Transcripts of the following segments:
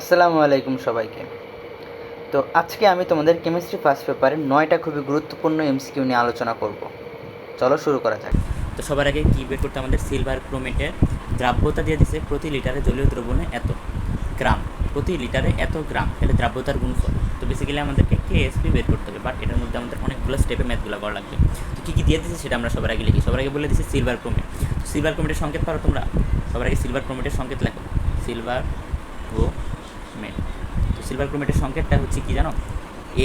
আসসালামু আলাইকুম সবাইকে। তো আজকে আমি তোমাদের কেমিস্ট্রি ফার্স্ট পেপারের 9টা খুবই গুরুত্বপূর্ণ এমসিকিউ নিয়ে আলোচনা করব। চলো শুরু করা যাক। তো সবার আগে কী বের করতে আমাদের সিলভার ক্রোমেটের দ্রাব্যতা দিয়ে দিছে প্রতি লিটারে জলীয় দ্রবণে এত গ্রাম, প্রতি লিটারে এত গ্রাম, এটা দ্রাব্যতার গুণফল। তো বেসিক্যালি আমাদেরকে কেএসপি বের করতে হবে, বাট এটার মধ্যে আমাদের অনেকগুলো স্টেপে ম্যাথগুলো করা লাগবে। তো কী কী দিয়ে দিচ্ছে সেটা আমরা সবার আগে লিখি। সবার আগে বলে দিচ্ছে সিলভার ক্রোমেট। তো সিলভার ক্রোমেটের সংকেত পারো তোমরা? সবার আগে সিলভার ক্রোমেটের সংকেত লেখো, সিলভার ক্রোমেট। তো সিলভার ক্রোমেটের সংকেতটা হচ্ছে কি জানো?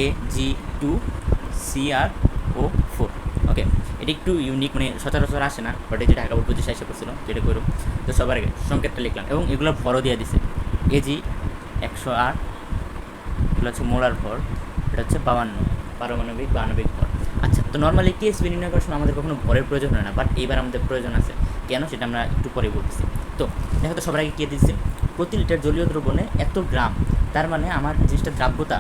Ag2CrO4। ওকে, এটা একটু ইউনিক, মানে সচরাচর আসে না, বাট এই যে ঢাকা বোর্ড পজিশে এসে পড়ছিল যেটা করো। তো সবার আগে সংকেতটা লিখলাম এবং এগুলো ভরও দিয়ে দিছে। Ag108, এগুলো হচ্ছে মোলার ভর, এটা হচ্ছে 52 পারমাণবিক বা আণবিক ভর। আচ্ছা, তো নর্মালি কেএসপি নির্ণয় করার সময় আমাদের কখনো ভরের প্রয়োজন হয় না, বাট এইবার আমাদের প্রয়োজন আছে। কেন সেটা আমরা একটু পরে বলতেছি। তো দেখো, তো সবার আগে কে দিচ্ছে প্রতি লিটার জলীয় দ্রবণে এত গ্রাম, তার মানে আমার জিনিসটা দ্রাব্যতা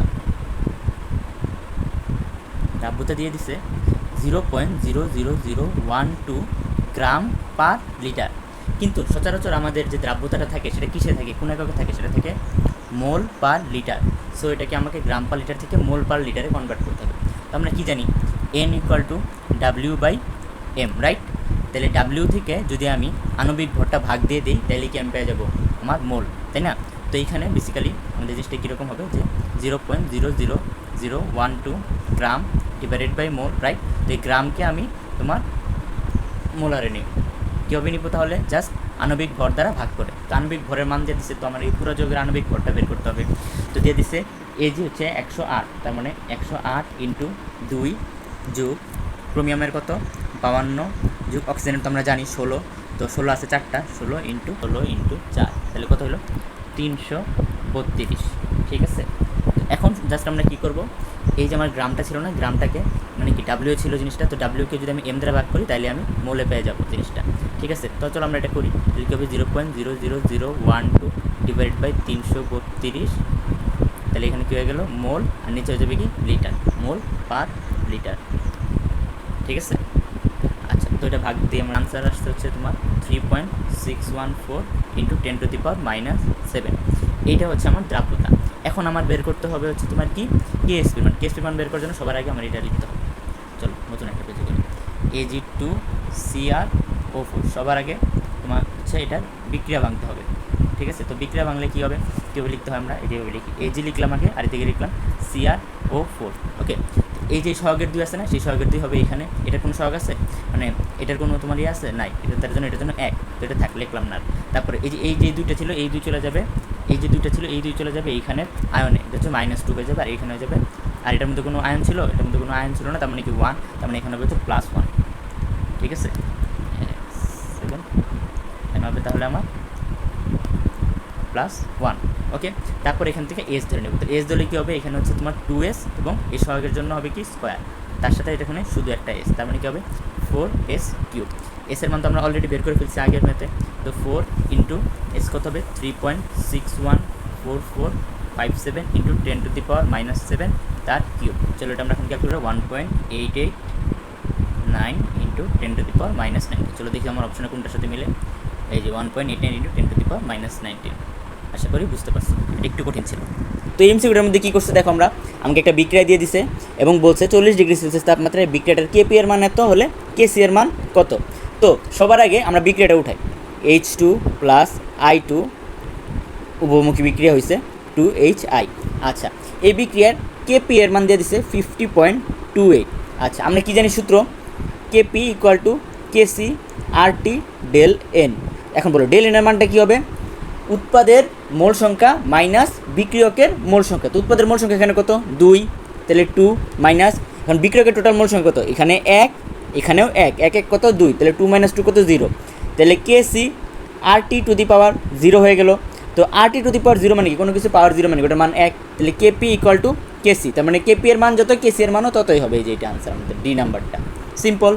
দিয়ে দিছে 0.00012 গ্রাম পার লিটার। কিন্তু সচরাচর আমাদের যে দ্রাব্যতাটা থাকে সেটা কিসে থাকে, কোন এককে থাকে? সেটা থাকে মোল পার লিটার। সো এটাকে আমাকে গ্রাম পার লিটার থেকে মোল পার লিটারে কনভার্ট করতে হবে। তো আমরা কী জানি, N=W/M, রাইট? তাহলে ডাব্লিউ থেকে যদি আমি আণবিক ভরটা ভাগ দিয়ে দিই, তাহলে কি আমি পেয়ে যাবো আমার মোল, তাই না? তো এইখানে বেসিক্যালি আমাদের জিনিসটা কীরকম হবে যে 0.00012 গ্রাম ডিভাইডেড বাই মোল, রাইট? তো এই গ্রামকে আমি তোমার মোলারে নিই। কীভাবে নিব তাহলে? জাস্ট আণবিক ভর দ্বারা ভাগ করে। তো আণবিক ভরের মান দিয়ে দিচ্ছে, তো আমার এই পুরো যোগের আণবিক ভরটা বের করতে হবে। তো দিয়ে দিচ্ছে Ag হচ্ছে 108, তার মানে 108 ইন্টু 2 যোগ ক্রোমিয়ামের কত 52 যোগ অক্সিজেনের তো আমরা জানি 16, তো 16 আছে 4টা, 16 ইন্টু 4, তাহলে কত হলো 332। ঠিক আছে, এখন জাস্ট আমরা কী করব, এই যে আমার গ্রামটা ছিল না, গ্রামটাকে মানে কি ডাব্লিউ ছিল জিনিসটা, তো ডাব্লিউকে যদি আমি এম দ্বারা ভাগ করি তাহলে আমি মোলে পেয়ে যাবো জিনিসটা। ঠিক আছে, তো চলো আমরা এটা করি। তাহলে কী হবে 0.00012 ডিভাইডেড বাই 332, তাহলে এখানে কী হয়ে গেল মোল, আর নিচে হয়ে যাবে কি লিটার, মোল পার লিটার। ঠিক আছে, আচ্ছা, তো এটা ভাগ দিয়ে আমার আনসার আসতে হচ্ছে তোমার 3.614 ইন্টু 10⁻⁻7। এইটা হচ্ছে আমার দ্রাব্যতা। এখন আমার বের করতে হবে হচ্ছে তোমার কি কেএসপি মান। কেএসপি মান বের করার জন্য সবার আগে আমার এটা লিখতে হবে। চলো নতুন একটা পেজে করি। Ag2CrO4, সবার আগে তোমার হচ্ছে এটার বিক্রিয়া ভাঙতে হবে। ঠিক আছে, তো বিক্রিয়া ভাঙলে কী হবে, কীভাবে লিখতে হয় আমরা এইভাবে লিখি। Ag লিখলাম আগে, আর এদিকে লিখলাম CrO4। ওকে, এই যে সহগের 2 আছে না, সেই সহগের 2 হবে এখানে। এটার কোনো সহগ আছে, মানে এটার কোনো তোমার ইয়ে আছে নাই, এটার জন্য 1, তো এটা থাক, লিখলাম না। তারপরে এই যে 2টা ছিল, এই 2 চলে যাবে, এই যে 2টা ছিল, এই 2 চলে যাবে এইখানে আয়নে, এটা হচ্ছে -2 হয়ে যাবে, আর এইখানে হয়ে যাবে। আর এটার মধ্যে কোনো আয়ন ছিল, এটার মধ্যে কোনো আয়ন ছিল না, তার মানে কি 1, তার মানে এখানে হবে হচ্ছে +1। ঠিক আছে, 7 এখানে হবে তাহলে আমার +1। ওকে, তারপর এখান থেকে এস ধরে নেব। তো এস ধরলে কী হবে, এখানে হচ্ছে তোমার 2s এবং এই সহগের জন্য হবে কি স্কোয়ার, তার সাথে এখানে শুধু একটা এস, তার মানে কী হবে 4s3। এসের মান তো আমরা অলরেডি বের করে ফেলছি আগের ম্যাথে। তো 4 ইন্টু এস কত হবে 3.614457 ইন্টু 10⁻⁻7 তার কিউব। চলো এটা আমরা এখন ক্যালকুলেট 1.889 ইন্টু 10⁻⁻9। চলো দেখি আমার অপশনে কোনটার সাথে মিলে। এই যে 1.89 ইন্টু 10⁻⁻19। আশা করি বুঝতে পারছি, এটা একটু কঠিন ছিল। তো এমসিকিউটার মধ্যে কী করছে দেখো, আমাকে একটা বিক্রিয়া দিয়ে দিছে এবং বলছে 40°C তাপমাত্রায় বিক্রিয়াটার কেপি এর মান এত হলে কেসি এর মান কত। তো সবার আগে আমরা বিক্রিয়াটা উঠাই। H2 প্লাস I2 উভমুখী বিক্রিয়া হয়েছে 2HI। আচ্ছা, এই বিক্রিয়ার কেপি এর মান দিয়ে দিছে 50.28। আচ্ছা, আমরা কি জানি সূত্র, KP equal to KC RT del n. এখন বলো ডেল এন এর মানটা কী হবে, উৎপাদের মোল সংখ্যা মাইনাস বিক্রিয়কের মোল সংখ্যা। তো উৎপাদের মোল সংখ্যা এখানে কত 2, তাহলে 2 মাইনাস, এখন বিক্রিয়কের টোটাল মোল সংখ্যা কত, এখানে 1, এখানেও 1, 1 কত 2, তাহলে 2 - 2 কত 0, তাহলে কেসি RT টু দি পাওয়ার 0 হয়ে গেল। তো RT টু দি পাওয়ার 0 মানে কি, কোনো কিছু পাওয়ার 0 মানে ওটার মান 1, তাহলে কেপি ইকুয়াল টু কেসি, তার মানে কেপি এর মান যত কেসি এর মানও ততই হবে। এই যে এটা আনসার আমাদের ডি নাম্বারটা, সিম্পল।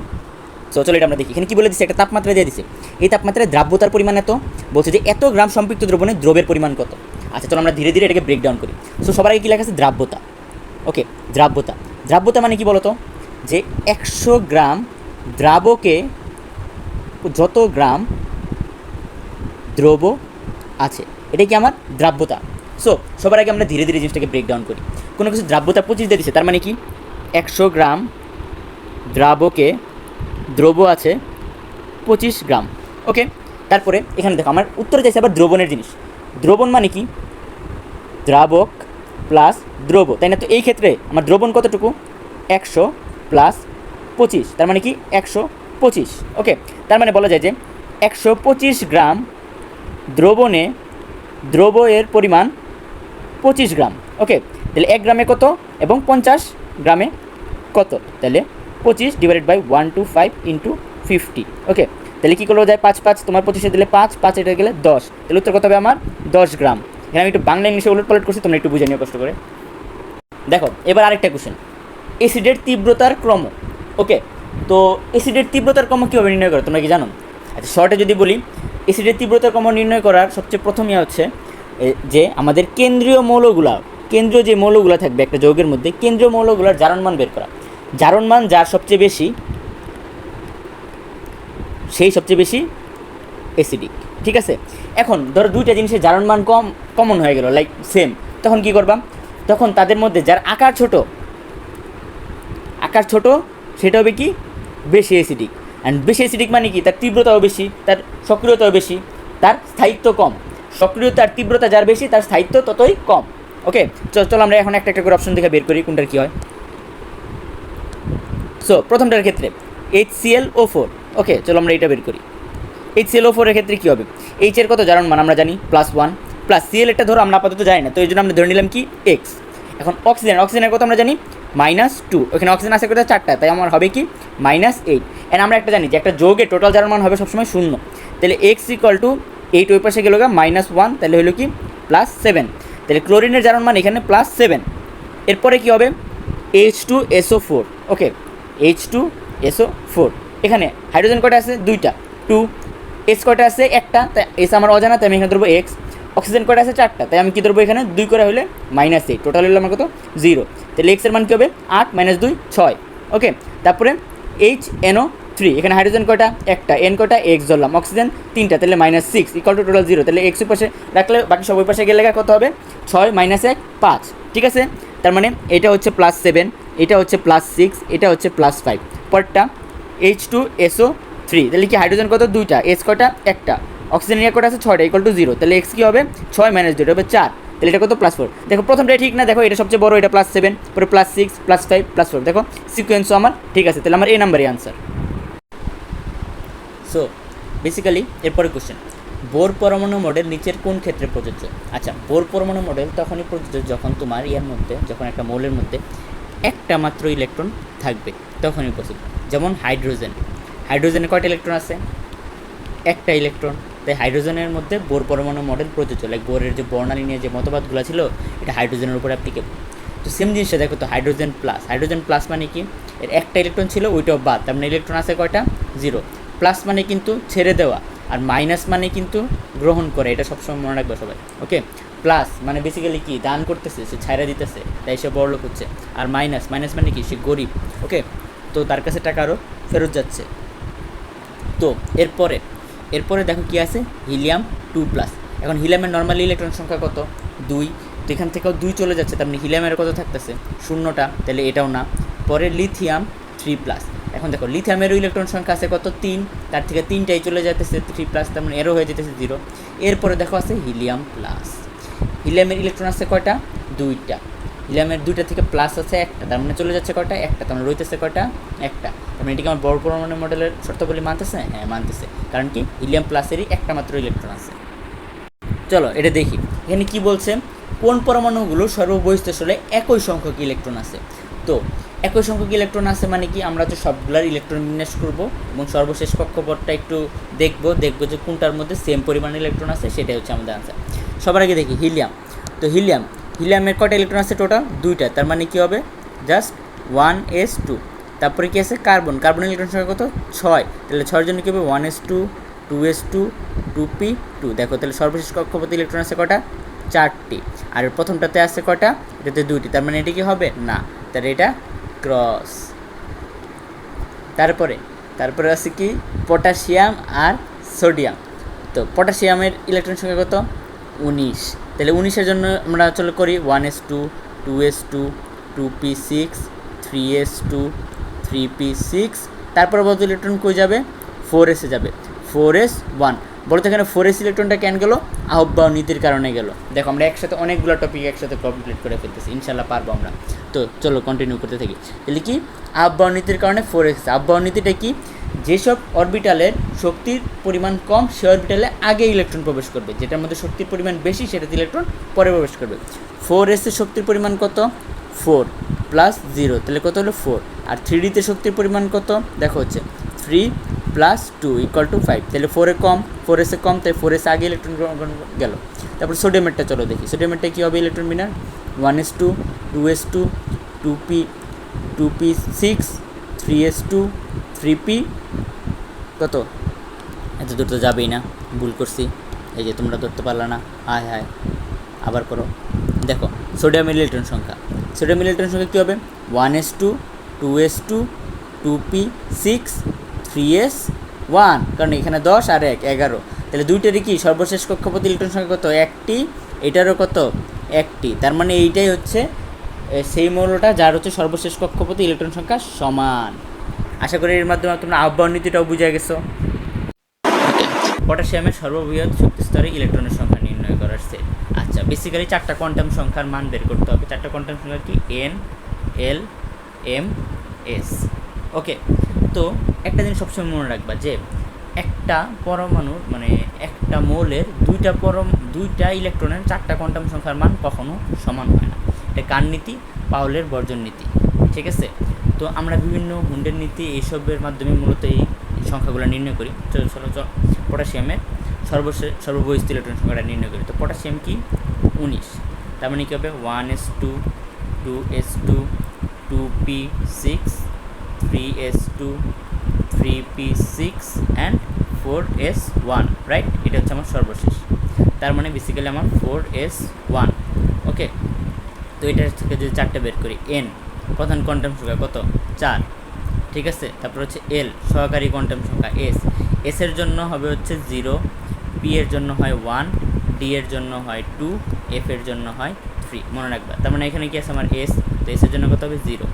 সো চলো এটা আমরা দেখি, এখানে কী বলে দিচ্ছে, একটা তাপমাত্রা দিয়ে দিচ্ছে। এই তাপমাত্রায় দ্রাব্যতার পরিমাণ এত, বলছে যে এত গ্রাম সম্পৃক্ত দ্রবণে দ্রবের পরিমাণ কত। আচ্ছা, চলো আমরা ধীরে ধীরে এটাকে ব্রেকডাউন করি। সো সবার আগে কী লেখা আছে, দ্রাব্যতা। ওকে, দ্রাব্যতা মানে কি বলতো, যে 100 গ্রাম দ্রাবকে যত গ্রাম দ্রব্য আছে, এটা কি আমার দ্রাব্যতা। সো সবার আগে আমরা ধীরে ধীরে জিনিসটাকে ব্রেকডাউন করি। কোনো কিছু দ্রাব্যতা 25 দিয়ে দিচ্ছে, তার মানে কি 100 গ্রাম দ্রাবকে দ্রব্য আছে 25 গ্রাম। ওকে, তারপরে এখানে দেখো আমার উত্তরে চাইছে আবার দ্রবণের জিনিস। দ্রবণ মানে কি দ্রাবক প্লাস দ্রব্য, তাই না? তো এই ক্ষেত্রে আমার দ্রবণ কতটুকু 100 প্লাস 25, তার মানে কি 125। ওকে, তার মানে বলা যায় যে 125 গ্রাম দ্রবণে দ্রব্যের পরিমাণ 25 গ্রাম। ওকে, তাহলে 1 গ্রামে কত এবং 50 গ্রামে কত, তাহলে 25 ডিভাইডেড বাই 125 ইন্টু 50। ওকে, তাহলে কী করলো যায় 5 5, তোমার 25 দিলে 5 5 এটা গেলে 10, তাহলে উত্তর কত হবে আমার 10 গ্রাম। এখানে আমি একটু বাংলা ইংলিশে উলট পালট করছি, তোমরা একটু বুঝে নিও কষ্ট করে। দেখো এবার আরেকটা কোশ্চেন, অ্যাসিডের তীব্রতার ক্রম। ওকে, তো অ্যাসিডের তীব্রতার ক্রম কীভাবে নির্ণয় করো তোমরা কি জানো? আচ্ছা, শর্টে যদি বলি, অ্যাসিডের তীব্রতার ক্রম নির্ণয় করার সবচেয়ে প্রথমে হচ্ছে যে আমাদের কেন্দ্রীয় যে মৌলগুলো থাকবে একটা যৌগের মধ্যে, কেন্দ্রীয় মৌলগুলোর জারণমান বের করা। জারণমান যার সবচেয়ে বেশি সেই সবচেয়ে বেশি অ্যাসিডিক। ঠিক আছে, এখন ধরো দুইটা জিনিসের জারণমান কমন হয়ে গেল, লাইক সেম, তখন কি করবা? তখন তাদের মধ্যে যার আকার ছোট সেটা হবে কি বেশি অ্যাসিডিক। অ্যান্ড বেশি অ্যাসিডিক মানে কি তার তীব্রতাও বেশি, তার সক্রিয়তাও বেশি, তার স্থায়িত্ব কম। সক্রিয়তা আর তীব্রতা যার বেশি তার স্থায়িত্ব ততই কম। ওকে, চলো আমরা এখন একটা করে অপশন দেখে বের করি কোনটার কী হয়। সো প্রথমটার ক্ষেত্রে HClO4। ওকে, চলো আমরা এটা বের করি। HClO4 এর ক্ষেত্রে কী হবে? এইচ এর কত জারণমান আমরা জানি +1, প্লাস Cl এটা ধরো আমরা আপাতত জানি না, তো এই জন্য আমরা ধরে নিলাম কি x। এখন অক্সিজেনের কত আমরা জানি -2, ওখানে অক্সিজেন আছে কত 4টা, তাই আমার হবে কি -8। এন্ড আমরা একটা জানি যে একটা যৌগের টোটাল জারণমান হবে সবসময় 0, তাহলে x = 8, ওই পাশে গেল -1, তাহলে হলো কি +7। তাহলে ক্লোরিনের জারণমান এখানে +7। এরপরে কি হবে H2SO4। ওকে, H2SO4, এখানে হাইড্রোজেন কয়টা আছে 2টা, 2। এস কয়টা আছে 1টা, তাই এস আমার অজানা, তাই আমি এখানে ধরবো x। অক্সিজেন কয়টা আছে 4টা, তাই আমি কী ধরবো এখানে 2 করে হলে -8, টোটাল হলো আমার কত 0। তাহলে x এর মান কী হবে 8 - 2 6। ওকে, তারপরে HNO3, এখানে হাইড্রোজেন কয়টা 1টা, n কয়টা x ধরলাম, অক্সিজেন 3টা, তাহলে -6 = টোটাল 0। তাহলে x ওই পাশে রাখলে বাকি সব ওই পাশে গেলে কত হবে 6 - 1 5। ঠিক আছে, তার মানে এটা হচ্ছে +7, এটা হচ্ছে +6, এটা হচ্ছে +5। পরটা H2SO3, তাহলে কি হাইড্রোজেন কত 2টা, এস কয়টা 1টা, অক্সিজেন নিয়ে কয়টা আছে 6টা, = 0। তাহলে x কী হবে 6 - 2, এটা হবে 4। তাহলে এটা কত +4। দেখো প্রথমটাই ঠিক না, দেখো এটা সবচেয়ে বড়, এটা +7, পরে +6, +5, +4, দেখো সিকোয়েন্সও আমার ঠিক আছে। তাহলে আমার এই নাম্বারই আনসার। সো বেসিক্যালি এরপরে কোশ্চেন, বোর পরমাণু মডেল নিচের কোন ক্ষেত্রে প্রযোজ্য? আচ্ছা, বোর পরমাণু মডেল তখনই প্রযোজ্য যখন তোমার ইয়ার মধ্যে, যখন একটা মৌলের মধ্যে একটা মাত্র ইলেকট্রন থাকবে, তখনই পসিবল। যেমন হাইড্রোজেনে কয়টা ইলেকট্রন আছে? একটা ইলেকট্রন, তাই হাইড্রোজেনের মধ্যে বোর পরমাণু মডেল প্রযোজ্য। লাইক বোরের যে বর্ণালী নিয়ে যে মতবাদগুলো ছিল এটা হাইড্রোজেনের উপর অ্যাপ্লিকেবল। তো সেম জিনিসটা দেখো তো, হাইড্রোজেন প্লাস মানে কি এর একটা ইলেকট্রন ছিল, ওইটাও বাদ, তার মানে ইলেকট্রন আছে কয়টা 0। প্লাস মানে কিন্তু ছেড়ে দেওয়া, আর মাইনাস মানে কিন্তু গ্রহণ করে, এটা সবসময় মনে রাখবে সবাই। ওকে, প্লাস মানে বেসিক্যালি কি দান করতেছে, সে ছাইরা দিতেছে, তাই সে বড়লোক হচ্ছে। আর মাইনাস মানে কি সে গরিব। ওকে, তো তার কাছে টাকা আরও ফেরত যাচ্ছে। তো এরপরে দেখো কি আছে হিলিয়াম 2+। এখন হিলিয়ামের নর্মালি ইলেকট্রন সংখ্যা কত 2, তো এখান থেকেও 2 চলে যাচ্ছে, তার মানে হিলিয়ামের কত থাকতেছে 0টা, তাহলে এটাও না। পরে লিথিয়াম 3+। এখন দেখো লিথিয়ামেরও ইলেকট্রন সংখ্যা আছে কত 3, তার থেকে 3টাই চলে যাইতেছে 3+, তার মানে এরও হয়ে যেতেছে 0। এরপরে দেখো আছে হিলিয়াম প্লাস। হিলিয়ামের ইলেকট্রন আছে কয়টা 2টা, হিলিয়ামের 2টা থেকে প্লাস আছে 1টা, তার মানে চলে যাচ্ছে কয়টা 1টা, তার মানে রইতেছে কয়টা 1টা। তার মানে এটিকে আমার বড় পরমাণু মডেলের শর্তাবলী মানতেছে? হ্যাঁ মানতেছে, কারণ কি হিলিয়াম প্লাসেরই একটা মাত্র ইলেকট্রন আছে। চলো এটা দেখি, এখানে কি বলছে, কোন পরমাণুগুলো সর্ববহিস্থ স্থলে একই সংখ্যক ইলেকট্রন আছে। তো একই সংখ্যক ইলেকট্রন আছে মানে কি আমরা তো সবগুলার ইলেকট্রন বিন্যাস করব এবং সর্বশেষ কক্ষপথটা একটু দেখব যে কোনটার মধ্যে সেম পরিমাণ ইলেকট্রন আছে, সেটাই হচ্ছে আমাদের আনসার। সবার আগে দেখি হিলিয়াম। তো হিলিয়ামের কয়টা ইলেকট্রন আছে টোটাল 2টা, তার মানে কি হবে জাস্ট 1s2। তারপরে কি আছে কার্বনের ইলেকট্রন সংখ্যা কত 6, তাহলে 6এর জন্য কী হবে 1s2, 2s2, 2p2। দেখো তাহলে সর্বশেষ কক্ষপথে ইলেকট্রন আছে কটা 4টি, আর প্রথমটাতে আছে কটা এটাতে 2টি, তার মানে এটি কি হবে না, তাহলে এটা ক্রস। তারপরে আছে কি পটাশিয়াম আর সোডিয়াম। তো পটাশিয়ামের ইলেকট্রন সংখ্যা কত 19, তাহলে 19-এর জন্য আমরা চলো করি 1s2 2s2 2p6 3s2 3p6, তারপর বলতো ইলেকট্রন কই যাবে, 4s-এ যাবে, 4s1। বলতে এখানে 4s ইলেকট্রনটা কেন গেল, আহ্বায়ক নীতির কারণে গেল। দেখো আমরা একসাথে অনেকগুলো টপিক একসাথে কমপ্লিট করে ফেলতেছি, ইনশাল্লাহ পারবো আমরা। তো চলো কন্টিনিউ করতে থাকি। তাহলে কি আহ্বায়ক নীতির কারণে 4s। আহ্বায়ক নীতিটা কি, যেসব অরবিটালের শক্তির পরিমাণ কম সে অরবিটালে আগে ইলেকট্রন প্রবেশ করবে, যেটার মধ্যে শক্তির পরিমাণ বেশি সেটাতে ইলেকট্রন পরে প্রবেশ করবে। 4s-এর শক্তির পরিমাণ কত, 4 প্লাস 0, তাহলে কত হলো 4। আর 3d-তে শক্তির পরিমাণ কত, দেখো হচ্ছে 3 প্লাস 2 ইকুয়াল টু 5, তাহলে 4-এ কম, 4s-এ কম, তাই 4s আগে ইলেকট্রন গ্রহণ গেল। তারপর সোডিয়ামেরটা চলো দেখি, সোডিয়ামেরটা কী হবে electron বিনার, 1s2 2s2 2p6 3s2 3p, কত, এত দূর তো যাবেই না, ভুল করছি, এই যে তোমরা ধরতে পারলা না, হায় হায়, আবার করো। দেখো সোডিয়ামের ইলেকট্রন সংখ্যা, সোডিয়ামের ইলেকট্রন সংখ্যা কী হবে, 1s2 2s2 2p6 3s1, কারণ এখানে 10 আর 1 11, তাহলে দুইটারই কি সর্বশেষ কক্ষপথে ইলেকট্রন সংখ্যা কত, একটি, এটারও কত, একটি, তার মানে এইটাই হচ্ছে সেই মৌলটা যার হচ্ছে সর্বশেষ কক্ষপথে ইলেকট্রন সংখ্যা সমান। আশা করি এর মাধ্যমে তোমরা আহ্বায়ক নীতিটাও বুঝে গেছো। পটাশিয়ামের সর্ববৃহৎ শক্তি স্তরে ইলেকট্রনের সংখ্যা নির্ণয় করার সেট। আচ্ছা, বেসিক্যালি 4টা কোয়ান্টাম সংখ্যার মান বের করতে হবে। 4টা কোয়ান্টাম সংখ্যা কি, এন, এল, এম, এস। ওকে, তো একটা জিনিস সবসময় মনে রাখবা যে একটা পরমাণুর মানে একটা মৌলের দুইটা ইলেকট্রনের 4টা কোয়ান্টাম সংখ্যার মান কখনো সমান হয় না। এটা কার নীতি, পাউলের বর্জন নীতি, ঠিক আছে। তো আমরা বিভিন্ন হুন্ডের নীতি এইসবের মাধ্যমে মূলত এই সংখ্যাগুলো নির্ণয় করি। চলো পটাশিয়ামের সর্ববহিস্থ ইলেকট্রন সংখ্যাটা নির্ণয় করি। তো পটাশিয়াম কি 19, তার মানে কী হবে 1s2 2s2 2p6 3s2 3p6 and 4s1, right, এটা হচ্ছে আমার সর্বশেষ, তার মানে বেসিক্যালি আমার 4s1। ওকে, তো এটার থেকে যদি 4টা বের করি, এন প্রধান কোয়ান্টাম সংখ্যা কত, 4, ঠিক আছে। তারপর হচ্ছে এল সহকারী কোয়ান্টাম সংখ্যা, এস এর জন্য হবে হচ্ছে 0, পি এর জন্য হয় 1, ডি এর জন্য হয় 2, এফ এর জন্য হয় 3, মনে রাখবা। তার মানে এখানে কি আছে আমার এস, তো এস এর জন্য কত হবে 0।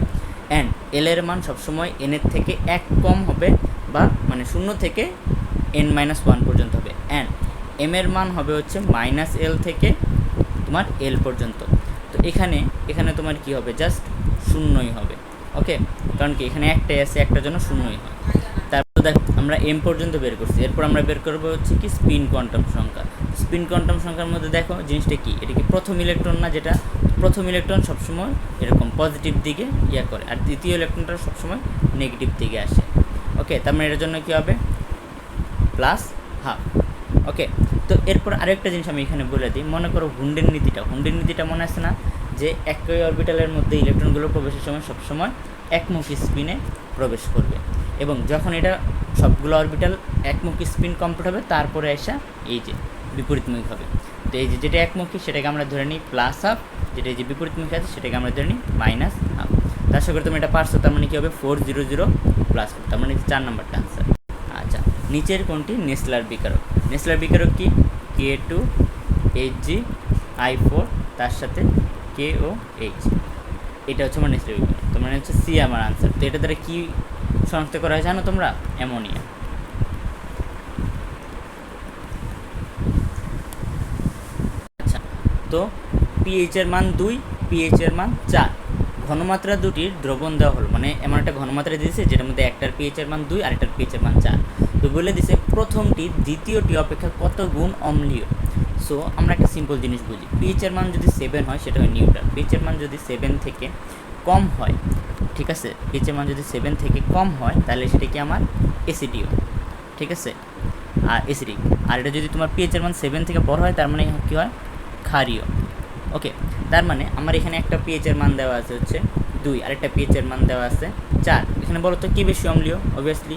অ্যান্ড এল এর মান সবসময় এন এর থেকে 1 কম হবে, বা মানে 0 থেকে n-1 পর্যন্ত হবে। অ্যান্ড এম এর মান হবে হচ্ছে -l থেকে তোমার এল পর্যন্ত। তো এখানে তোমার কি হবে, জাস্ট শূন্যই হবে। ওকে, কারণ কি এখানে একটাই আছে, একটার জন্য শূন্যই হয়। তারপর দেখ আমরা এম পর্যন্ত বের করছি, এরপর আমরা বের করবো হচ্ছে কি স্পিন কোয়ান্টাম সংখ্যা। স্পিন কোয়ান্টাম সংখ্যার মধ্যে দেখো জিনিসটা কি, এটা কি প্রথম ইলেকট্রন না, যেটা প্রথম ইলেকট্রন সবসময় এরকম পজিটিভ দিকে ইয়া করে, আর দ্বিতীয় ইলেকট্রনটা সবসময় নেগেটিভ দিকে আসে। ওকে, তার মানে এটার জন্য কী হবে, প্লাস হাফ। ওকে, তো এরপর আরেকটা জিনিস আমি এখানে বলে দিই, মনে করো হুন্ডের নীতিটা মনে আছে না, যে একই অরবিটালের মধ্যে ইলেকট্রনগুলো প্রবেশের সময় সবসময় একমুখী স্পিনে প্রবেশ করবে, এবং যখন এটা সবগুলো অরবিটাল একমুখী স্পিন কমপ্লিট হবে তারপরে আসা এই যে বিপরীতমুখী হবে। তো এই যে যেটা একমুখী সেটাকে আমরা ধরে নিই প্লাস হাফ, যেটা এই যে বিপরীতমুখী আছে সেটাকে আমরা ধরে নিই মাইনাস হাফ। তো আশা করি তুমি এটা পারছো, তার মানে কী হবে 400 প্লাস 4, তার মানে 4 নম্বরটা আনসার। আচ্ছা, নিচের কোনটি নেসলার বিকারক, নেসলার বিকারক কি, K2Hg(I4) তার সাথে KOH, এটা হচ্ছে আমার নেসলার বিকারক, তো মানে হচ্ছে সি আমার আনসার। তো এটা দ্বারা কী শনাক্ত করা হয় জানো তোমরা, অ্যামোনিয়া। আচ্ছা, তো পিএইচ এর মান 2, পিএইচ এর মান 4, ঘনমাত্রা দুটির দ্রবণ দেওয়া হলো, মানে এমন একটা ঘনমাত্রা দিয়েছে যেটার মধ্যে একটার পিএইচ এর মান 2 আর একটার পিএইচ এর মান 4। তো বলে দিছে প্রথমটি দ্বিতীয়টি অপেক্ষা কত গুণ অম্লীয়। সো আমরা একটা সিম্পল জিনিস বুঝি, পিএইচ এর মান যদি 7 হয় সেটা হয় নিউট্রাল, পিএইচ এর মান যদি 7 থেকে কম হয়, ঠিক আছে, পিএইচ এর মান যদি 7 থেকে কম হয় তাহলে সেটা কি আমার অ্যাসিডীয়, ঠিক আছে, আর অ্যাসিডিক। আর এটা যদি তোমার পিএইচ এর মান 7 থেকে বড় হয় তার মানে কী হয়, ক্ষারীয়। ওকে, তার মানে আমার এখানে একটা পিএইচ এর মান দেওয়া আছে হচ্ছে 2, আর একটা পিএইচ এর মান দেওয়া আছে 4। এখানে বলো তো কী বেশি অম্লীয়, অবভিয়াসলি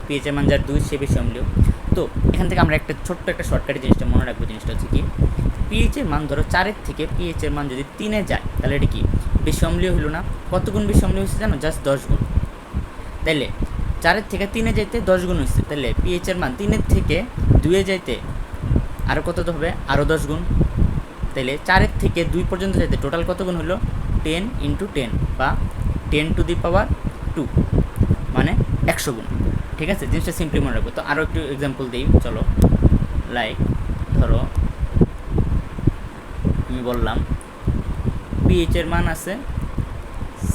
পিএইচ এর মান যার 2 সে বেশি অম্লীয়। তো এখান থেকে আমরা একটা ছোট্ট একটা শর্টকাটে জিনিসটা মনে রাখবো, জিনিসটা হচ্ছে কি, পিএইচ এর মান ধরো 4-এর থেকে পিএইচ এর মান যদি 3-এ যায় তাহলে এটা কি বেশি অম্লীয় হলো না। কত গুণ বেশি অম্লীয় হয়েছে জানো, জাস্ট 10 গুণ। তাইলে 4-এর থেকে 3-এ যাইতে 10 গুণ হয়েছে, তাহলে পিএইচ এর মান 3-এর থেকে 2-এ যাইতে আরও কত হবে, আরও 10 গুণ। তাহলে 4 থেকে 2 পর্যন্ত যেতে টোটাল কত গুণ হলো 10 × 10 বা 10⁻², মানে 100 গুণ। ঠিক আছে, জিনিসটা সিম্পলি মনে রাখবো। তো আরও একটু এক্সাম্পল দিই, চলো। লাইক ধরো আমি বললাম পিএইচ এর মান আছে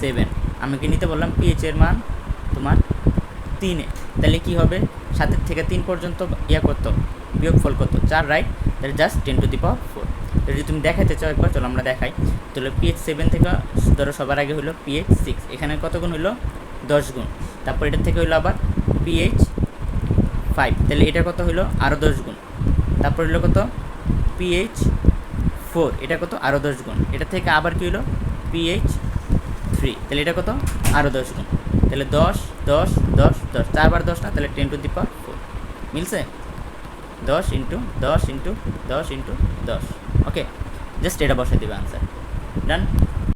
7, আমাকে নিতে বললাম পিএইচ এর মান তোমার 3, তাহলে কি হবে 7 থেকে 3 পর্যন্ত কত বিয়োগফল কত 4, রাইট? তাহলে জাস্ট 10⁻4। যদি তুমি দেখাতে চাও একবার, চলো আমরা দেখাই। তাহলে পিএইচ 7 থেকে ধরো সবার আগে হলো পিএইচ 6, এখানে কত গুণ হলো 10 গুণ। তারপর এটার থেকে হলো আবার পিএইচ 5, তাহলে এটা কত হলো আরও 10 গুণ। তারপর হলো কত পিএইচ 4, এটা কত আরও 10 গুণ। এটা থেকে আবার কি হলো পিএইচ 3, তাহলে এটা কত আরও 10 গুণ। তাহলে 10 10 10 10, 4 বার 10 না, তাহলে 10⁻4 মিলছে। 10 × 10 × 10 × 10, ওকে, জাস্ট এটা বসাই দিবে আনসার। ডান।